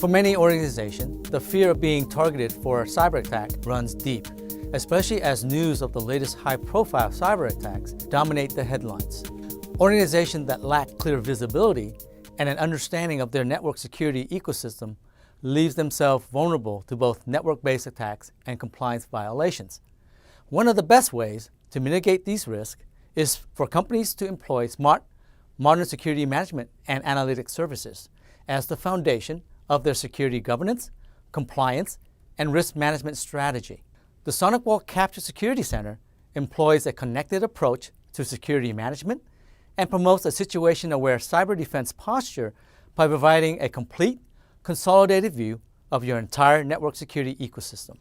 For many organizations, the fear of being targeted for a cyber attack runs deep, especially as news of the latest high-profile cyber attacks dominate the headlines. Organizations that lack clear visibility and an understanding of their network security ecosystem leaves themselves vulnerable to both network-based attacks and compliance violations. One of the best ways to mitigate these risks is for companies to employ smart, modern security management and analytics services as the foundation of their security governance, compliance, and risk management strategy. The SonicWall Capture Security Center employs a connected approach to security management and promotes a situation-aware cyber defense posture by providing a complete, consolidated view of your entire network security ecosystem.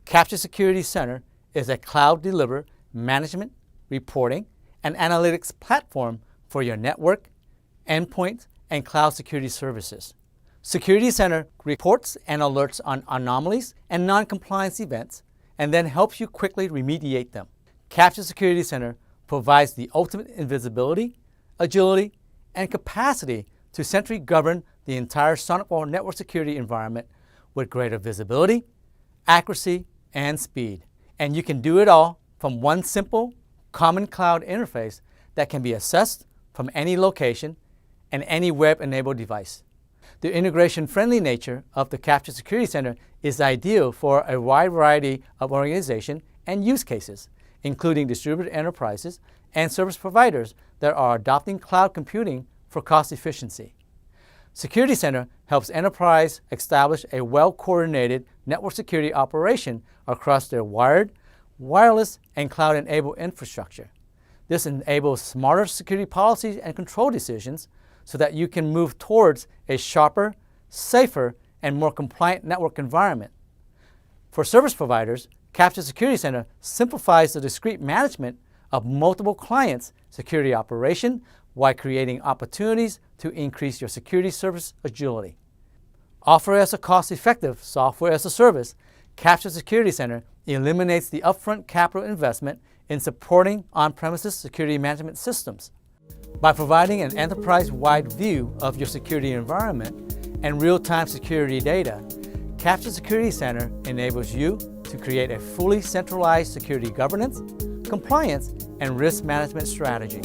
Capture Security Center is a cloud-delivered management, reporting, and analytics platform for your network, endpoint, and cloud security services. Security Center reports and alerts on anomalies and non-compliance events, and then helps you quickly remediate them. Capture Security Center provides the ultimate in visibility, agility, and capacity to centrally govern the entire SonicWall network security environment with greater visibility, accuracy, and speed. And you can do it all from one simple, common cloud interface that can be accessed from any location and any web-enabled device. The integration-friendly nature of the Capture Security Center is ideal for a wide variety of organizations and use cases, including distributed enterprises and service providers that are adopting cloud computing for cost efficiency. Security Center helps enterprise establish a well-coordinated network security operation across their wired, wireless, and cloud-enabled infrastructure. This enables smarter security policies and control decisions so that you can move towards a sharper, safer, and more compliant network environment. For service providers, Capture Security Center simplifies the discrete management of multiple clients' security operation while creating opportunities to increase your security service agility. Offered as a cost-effective software as a service, Capture Security Center eliminates the upfront capital investment in supporting on-premises security management systems. By providing an enterprise-wide view of your security environment and real-time security data, Capture Security Center enables you to create a fully centralized security governance, compliance, and risk management strategy.